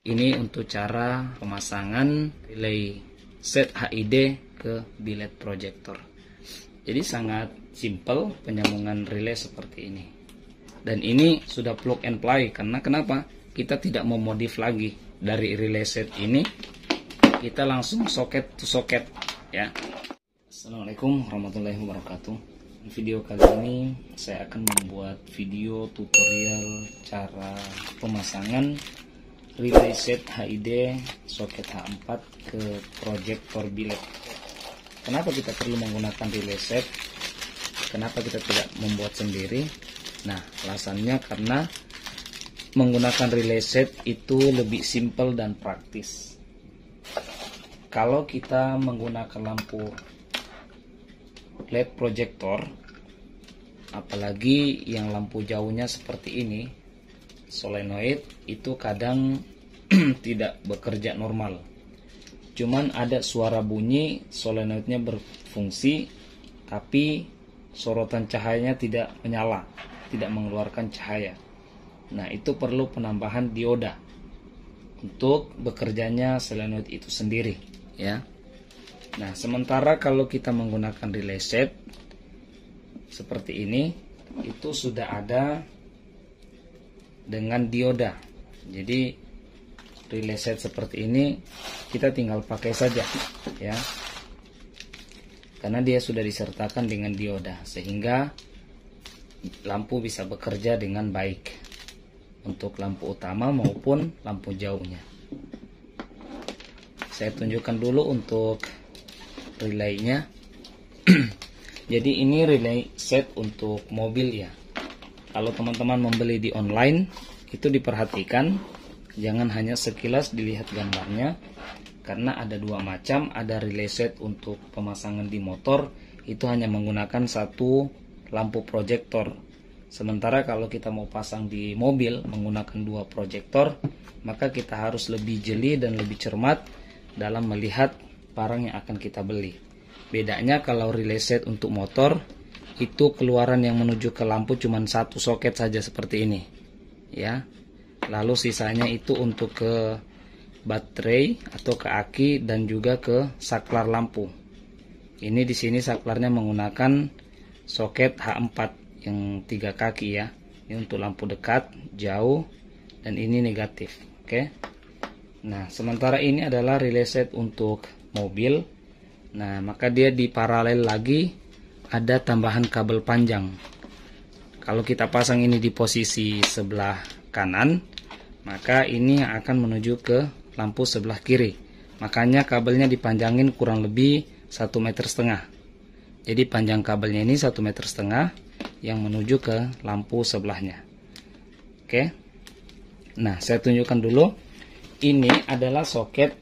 Ini untuk cara pemasangan relay set HID ke bilet proyektor. Jadi sangat simple penyambungan relay seperti ini. Dan ini sudah plug and play, karena kenapa? Kita tidak memodif lagi dari relay set ini, kita langsung soket to soket ya. Assalamualaikum warahmatullahi wabarakatuh. Video kali ini saya akan membuat video tutorial cara pemasangan relay set HID soket H4 ke proyektor bilet. Kenapa kita perlu menggunakan relay set? Kenapa kita tidak membuat sendiri? Nah, alasannya karena menggunakan relay set itu lebih simple dan praktis. Kalau kita menggunakan lampu LED proyektor, apalagi yang lampu jauhnya seperti ini, solenoid, itu kadang tidak bekerja normal. Cuman ada suara bunyi, solenoidnya berfungsi, tapi sorotan cahayanya tidak menyala, tidak mengeluarkan cahaya. Nah, itu perlu penambahan dioda untuk bekerjanya solenoid itu sendiri ya. Nah, sementara kalau kita menggunakan relay set seperti ini, itu sudah ada dengan dioda. Jadi relay set seperti ini kita tinggal pakai saja ya, karena dia sudah disertakan dengan dioda, sehingga lampu bisa bekerja dengan baik untuk lampu utama maupun lampu jauhnya. Saya tunjukkan dulu untuk relaynya. Jadi ini relay set untuk mobil ya. Kalau teman-teman membeli di online, itu diperhatikan, jangan hanya sekilas dilihat gambarnya, karena ada dua macam. Ada relay set untuk pemasangan di motor, itu hanya menggunakan satu lampu proyektor. Sementara kalau kita mau pasang di mobil menggunakan dua proyektor, maka kita harus lebih jeli dan lebih cermat dalam melihat barang yang akan kita beli. Bedanya kalau relay set untuk motor, itu keluaran yang menuju ke lampu cuma satu soket saja seperti ini ya. Lalu sisanya itu untuk ke baterai atau ke aki dan juga ke saklar lampu. Ini di sini saklarnya menggunakan soket H4 yang 3 kaki ya. Ini untuk lampu dekat, jauh, dan ini negatif. Oke. Nah, sementara ini adalah relay set untuk mobil. Nah, maka dia di paralel lagi ada tambahan kabel panjang. Kalau kita pasang ini di posisi sebelah kanan, maka ini akan menuju ke lampu sebelah kiri. Makanya kabelnya dipanjangin kurang lebih 1,5 meter. Jadi panjang kabelnya ini 1,5 meter yang menuju ke lampu sebelahnya. Oke. Nah, saya tunjukkan dulu. Ini adalah soket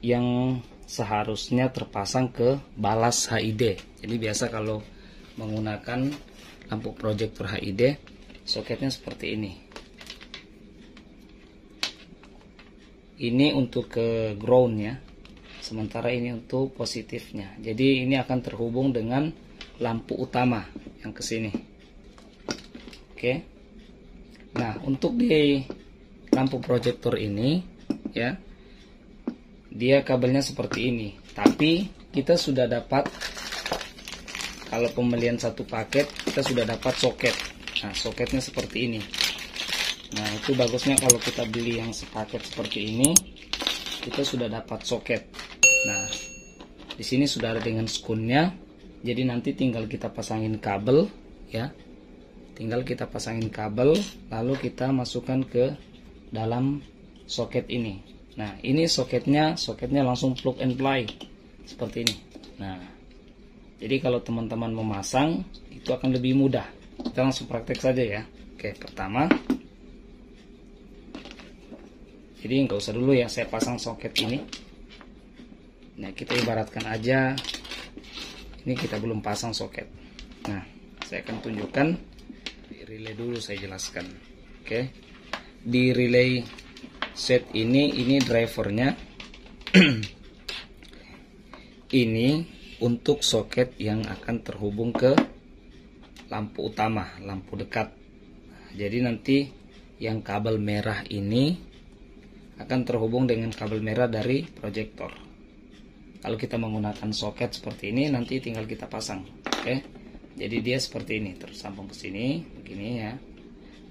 yang seharusnya terpasang ke balas HID. Jadi biasa kalau menggunakan lampu proyektor HID, soketnya seperti ini. Ini untuk ke ground ya, sementara ini untuk positifnya. Jadi ini akan terhubung dengan lampu utama yang ke sini. Oke. Nah, untuk di lampu proyektor ini ya, dia kabelnya seperti ini. Tapi kita sudah dapat, kalau pembelian satu paket, kita sudah dapat soket. Nah, soketnya seperti ini. Nah, itu bagusnya kalau kita beli yang sepaket seperti ini, kita sudah dapat soket. Nah, di sini sudah ada dengan skunnya. Jadi nanti tinggal kita pasangin kabel ya. Tinggal kita pasangin kabel, lalu kita masukkan ke dalam soket ini. Nah, ini soketnya langsung plug and play seperti ini. Nah, jadi kalau teman-teman memasang itu akan lebih mudah. Kita langsung praktek saja ya. Oke, pertama, jadi nggak usah dulu ya saya pasang soket ini. Nah, kita ibaratkan aja ini kita belum pasang soket. Nah, saya akan tunjukkan di relay dulu, saya jelaskan. Oke, di relay set ini drivernya. Ini untuk soket yang akan terhubung ke lampu utama, lampu dekat. Jadi nanti yang kabel merah ini akan terhubung dengan kabel merah dari proyektor. Kalau kita menggunakan soket seperti ini, nanti tinggal kita pasang. Oke. Jadi dia seperti ini, tersambung ke sini begini ya.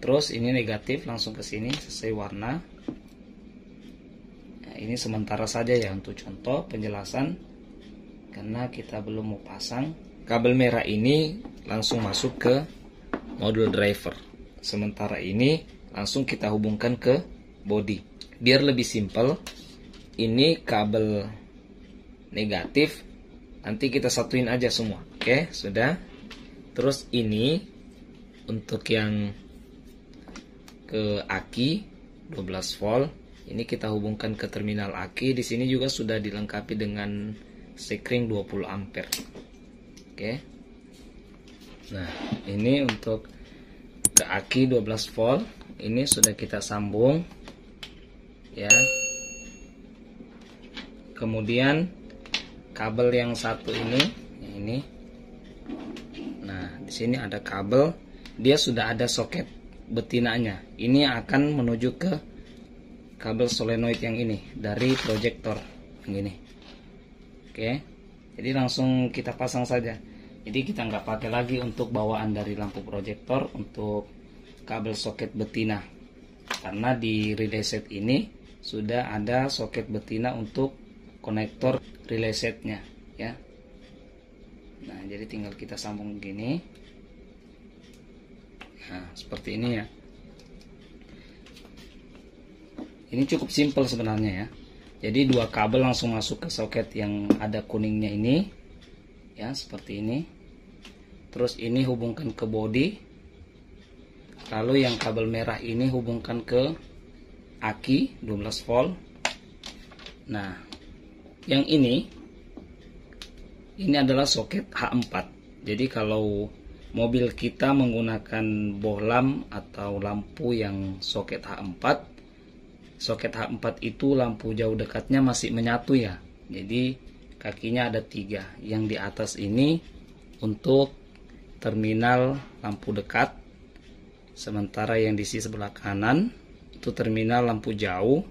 Terus ini negatif langsung ke sini sesuai warna. Nah, ini sementara saja ya untuk contoh penjelasan, karena kita belum mau pasang. Kabel merah ini langsung masuk ke modul driver. Sementara ini langsung kita hubungkan ke body. Biar lebih simpel, ini kabel negatif nanti kita satuin aja semua. Oke, sudah. Terus ini untuk yang ke aki 12 volt, ini kita hubungkan ke terminal aki. Di sini juga sudah dilengkapi dengan sekring 20 ampere. Oke. Nah, ini untuk ke aki 12 volt, ini sudah kita sambung ya. Kemudian kabel yang satu ini. Nah, di sini ada kabel, dia sudah ada soket betinanya. Ini akan menuju ke kabel solenoid yang ini dari proyektor yang ini. Oke, jadi langsung kita pasang saja. Jadi kita nggak pakai lagi untuk bawaan dari lampu proyektor untuk kabel soket betina, karena di relay set ini sudah ada soket betina untuk konektor relay setnya ya. Nah, jadi tinggal kita sambung begini. Nah, seperti ini ya. Ini cukup simpel sebenarnya ya. Jadi dua kabel langsung masuk ke soket yang ada kuningnya ini ya, seperti ini. Terus ini hubungkan ke body. Lalu yang kabel merah ini hubungkan ke aki 12 volt. Nah, yang ini adalah soket H4. Jadi kalau mobil kita menggunakan bohlam atau lampu yang soket H4, soket H4 itu lampu jauh dekatnya masih menyatu ya. Jadi kakinya ada 3. Yang di atas ini untuk terminal lampu dekat, sementara yang di sisi sebelah kanan itu terminal lampu jauh,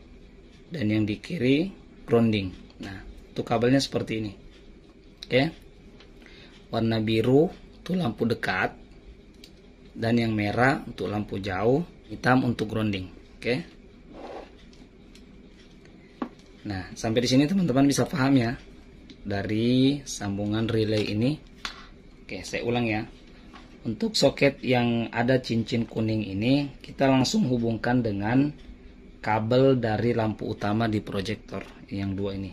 dan yang di kiri grounding. Nah, itu kabelnya seperti ini. Oke. Warna biru itu lampu dekat, dan yang merah untuk lampu jauh, hitam untuk grounding. Oke. Nah, sampai di sini teman-teman bisa paham ya dari sambungan relay ini. Oke, saya ulang ya. Untuk soket yang ada cincin kuning ini, kita langsung hubungkan dengan kabel dari lampu utama di proyektor yang 2 ini.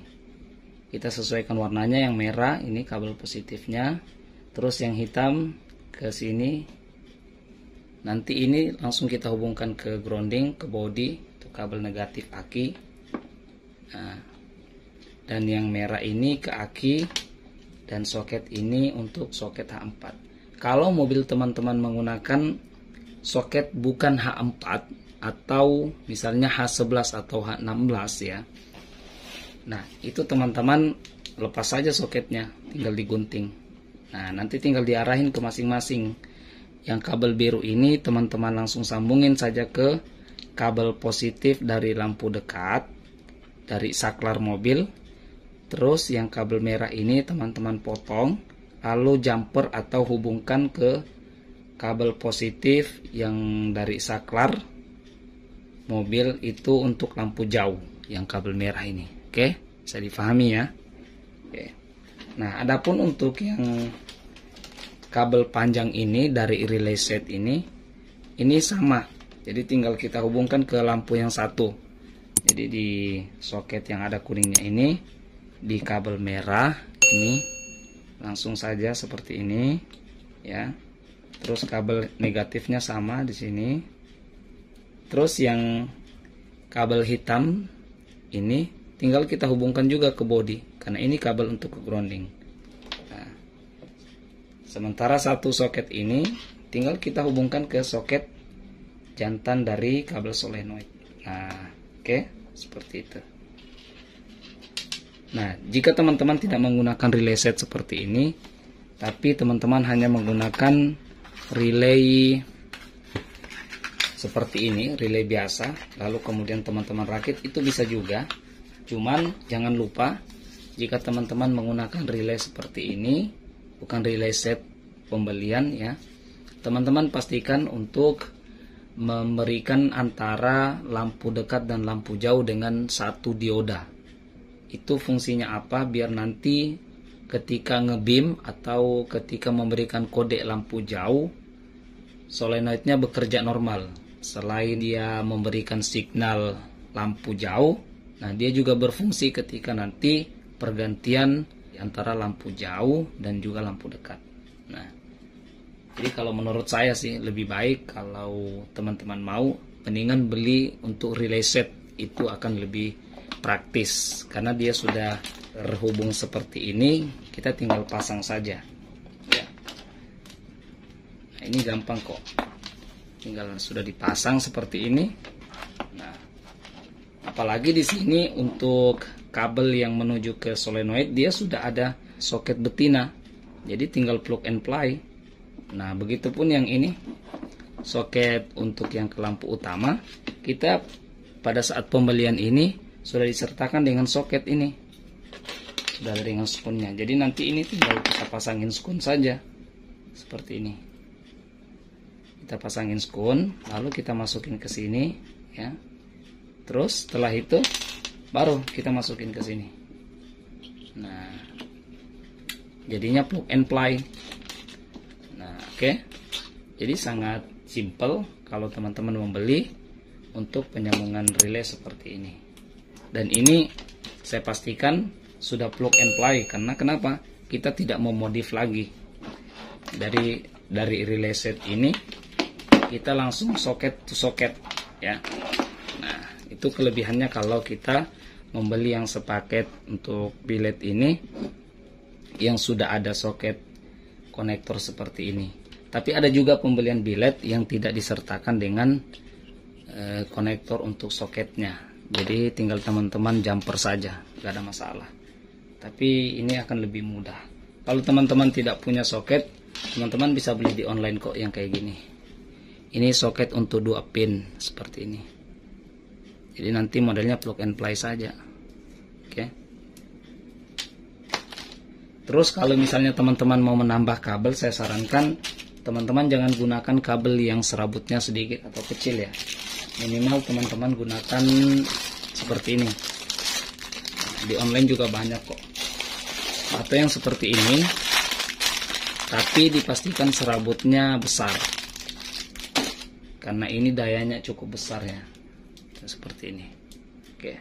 Kita sesuaikan warnanya, yang merah ini kabel positifnya, terus yang hitam ke sini. Nanti ini langsung kita hubungkan ke grounding, ke body, itu kabel negatif aki. Nah, dan yang merah ini ke aki, dan soket ini untuk soket H4. Kalau mobil teman-teman menggunakan soket bukan H4 atau misalnya H11 atau H16 ya, nah itu teman-teman lepas saja soketnya, tinggal digunting. Nah, nanti tinggal diarahin ke masing-masing. Yang kabel biru ini teman-teman langsung sambungin saja ke kabel positif dari lampu dekat, dari saklar mobil. Terus yang kabel merah ini teman-teman potong, lalu jumper atau hubungkan ke kabel positif yang dari saklar mobil itu untuk lampu jauh, yang kabel merah ini. Oke, bisa difahami ya. Oke. Nah, adapun untuk yang kabel panjang ini dari relay set ini sama. Jadi tinggal kita hubungkan ke lampu yang satu. Jadi di soket yang ada kuningnya ini, di kabel merah ini langsung saja seperti ini ya. Terus kabel negatifnya sama di sini. Terus yang kabel hitam ini tinggal kita hubungkan juga ke body, karena ini kabel untuk ke grounding. Nah, sementara satu soket ini tinggal kita hubungkan ke soket jantan dari kabel solenoid. Nah, oke, seperti itu. Nah, jika teman-teman tidak menggunakan relay set seperti ini, tapi teman-teman hanya menggunakan relay seperti ini, relay biasa, lalu kemudian teman-teman rakit, itu bisa juga. Cuman jangan lupa, jika teman-teman menggunakan relay seperti ini, bukan relay set pembelian ya, teman-teman pastikan untuk memberikan antara lampu dekat dan lampu jauh dengan satu dioda. Itu fungsinya apa? Biar nanti ketika ngebeam atau ketika memberikan kode lampu jauh, solenoidnya bekerja normal. Selain dia memberikan signal lampu jauh, nah dia juga berfungsi ketika nanti pergantian antara lampu jauh dan juga lampu dekat. Nah, jadi kalau menurut saya sih lebih baik kalau teman-teman mau, mendingan beli untuk relay set, itu akan lebih praktis karena dia sudah terhubung seperti ini, kita tinggal pasang saja ya. Nah, ini gampang kok, tinggal sudah dipasang seperti ini. Nah, apalagi di sini untuk kabel yang menuju ke solenoid, dia sudah ada soket betina, jadi tinggal plug and play. Nah, begitupun yang ini, soket untuk yang ke lampu utama, kita pada saat pembelian ini sudah disertakan dengan soket ini, sudah ada dengan skunnya. Jadi nanti ini tinggal kita pasangin skun saja, seperti ini. Kita pasangin skun, lalu kita masukin ke sini, ya. Terus setelah itu baru kita masukin ke sini. Nah, jadinya plug and play. Oke, jadi sangat simple kalau teman-teman membeli untuk penyambungan relay seperti ini. Dan ini saya pastikan sudah plug and play, karena kenapa? Kita tidak mau modif lagi. Dari relay set ini kita langsung soket to soket ya. Nah, itu kelebihannya kalau kita membeli yang sepaket untuk billet ini yang sudah ada soket konektor seperti ini. Tapi ada juga pembelian billet yang tidak disertakan dengan konektor untuk soketnya. Jadi tinggal teman-teman jumper saja, gak ada masalah. Tapi ini akan lebih mudah. Kalau teman-teman tidak punya soket, teman-teman bisa beli di online kok yang kayak gini. Ini soket untuk 2 pin seperti ini. Jadi nanti modelnya plug and play saja. Oke. Terus kalau misalnya teman-teman mau menambah kabel, saya sarankan teman-teman jangan gunakan kabel yang serabutnya sedikit atau kecil ya. Minimal teman-teman gunakan seperti ini. Di online juga banyak kok. Atau yang seperti ini, tapi dipastikan serabutnya besar, karena ini dayanya cukup besar ya. Seperti ini. Oke.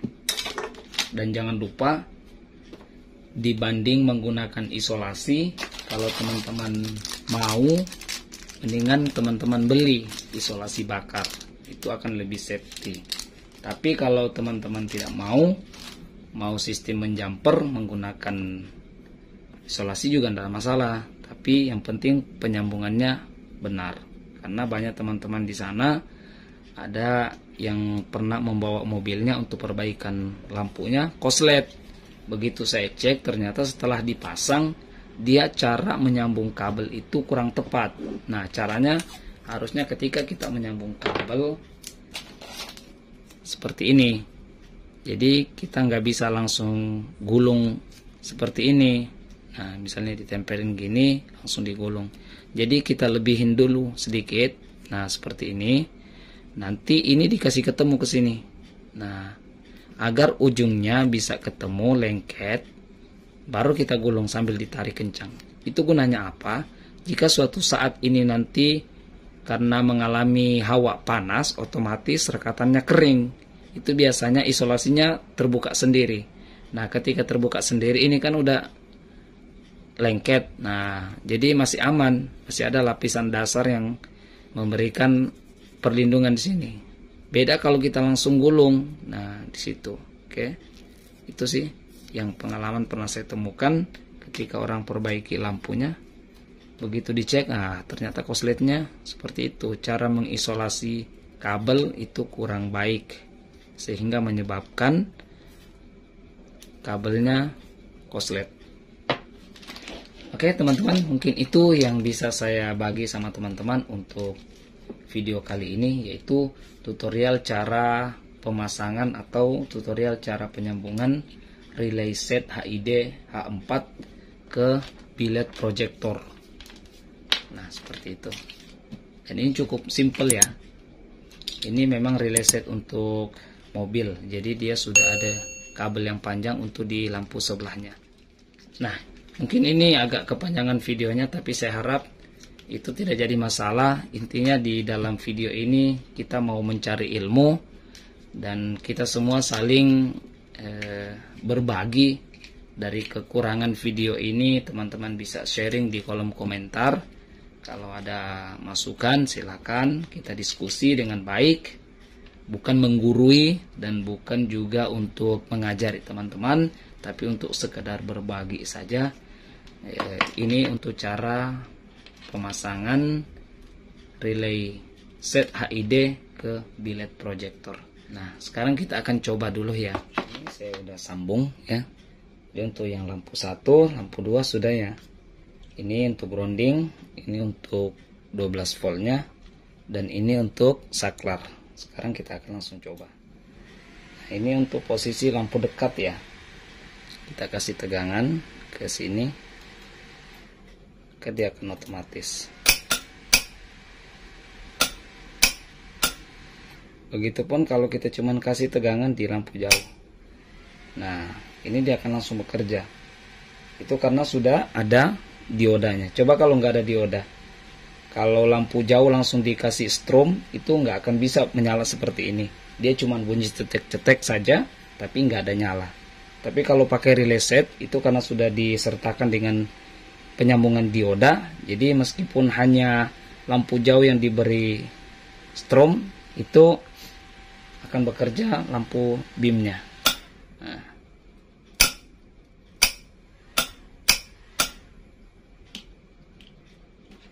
Dan jangan lupa, dibanding menggunakan isolasi, kalau teman-teman mau, mendingan teman-teman beli isolasi bakar, itu akan lebih safety. Tapi kalau teman-teman tidak mau sistem menjumper menggunakan isolasi juga tidak masalah, tapi yang penting penyambungannya benar. Karena banyak teman-teman di sana ada yang pernah membawa mobilnya untuk perbaikan lampunya koslet. Begitu saya cek, ternyata setelah dipasang, dia cara menyambung kabel itu kurang tepat. Nah, caranya harusnya ketika kita menyambung kabel seperti ini. Jadi kita nggak bisa langsung gulung seperti ini. Nah, misalnya ditempelin gini, langsung digulung. Jadi kita lebihin dulu sedikit. Nah, seperti ini. Nanti ini dikasih ketemu ke sini. Nah, agar ujungnya bisa ketemu lengket, baru kita gulung sambil ditarik kencang. Itu gunanya apa? Jika suatu saat ini nanti karena mengalami hawa panas, otomatis rekatannya kering. Itu biasanya isolasinya terbuka sendiri. Nah, ketika terbuka sendiri ini kan udah lengket. Nah, jadi masih aman, masih ada lapisan dasar yang memberikan perlindungan di sini. Beda kalau kita langsung gulung. Nah, di situ. Oke. Itu sih yang pengalaman pernah saya temukan ketika orang perbaiki lampunya. Begitu dicek, nah ternyata kosletnya seperti itu. Cara mengisolasi kabel itu kurang baik, sehingga menyebabkan kabelnya koslet. Oke teman-teman, mungkin itu yang bisa saya bagi sama teman-teman untuk video kali ini, yaitu tutorial cara pemasangan atau tutorial cara penyambungan relay set HID H4 ke biled proyektor. Nah, seperti itu. Dan ini cukup simple ya. Ini memang relay set untuk mobil, jadi dia sudah ada kabel yang panjang untuk di lampu sebelahnya. Nah, mungkin ini agak kepanjangan videonya, tapi saya harap itu tidak jadi masalah. Intinya di dalam video ini kita mau mencari ilmu dan kita semua saling berbagi dari kekurangan video ini. Teman-teman bisa sharing di kolom komentar. Kalau ada masukan silakan kita diskusi dengan baik, bukan menggurui dan bukan juga untuk mengajari teman-teman, tapi untuk sekedar berbagi saja. Ini untuk cara pemasangan relay set HID ke biled proyektor. Nah, sekarang kita akan coba dulu ya. Ini saya udah sambung ya. Jadi untuk yang lampu 1, lampu 2 sudah ya. Ini untuk grounding, ini untuk 12 voltnya, dan ini untuk saklar. Sekarang kita akan langsung coba. Nah, ini untuk posisi lampu dekat ya. Kita kasih tegangan ke sini, maka dia akan otomatis. Begitupun kalau kita cuman kasih tegangan di lampu jauh. Nah, ini dia akan langsung bekerja. Itu karena sudah ada diodanya. Coba kalau nggak ada dioda, kalau lampu jauh langsung dikasih strom, itu nggak akan bisa menyala seperti ini. Dia cuma bunyi cetek-cetek saja, tapi nggak ada nyala. Tapi kalau pakai relay set, itu karena sudah disertakan dengan penyambungan dioda, jadi meskipun hanya lampu jauh yang diberi strom, itu akan bekerja lampu beamnya. Nah.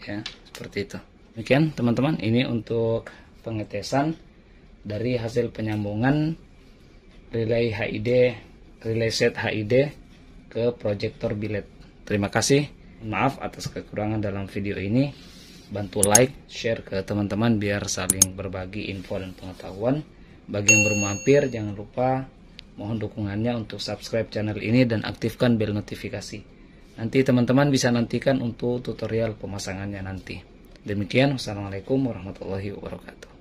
Ya, seperti itu. Demikian teman-teman, ini untuk pengetesan dari hasil penyambungan relay set HID ke proyektor biled. Terima kasih. Maaf atas kekurangan dalam video ini. Bantu like, share ke teman-teman biar saling berbagi info dan pengetahuan. Bagi yang baru mampir, jangan lupa mohon dukungannya untuk subscribe channel ini dan aktifkan bel notifikasi. Nanti teman-teman bisa nantikan untuk tutorial pemasangannya nanti. Demikian, wassalamualaikum warahmatullahi wabarakatuh.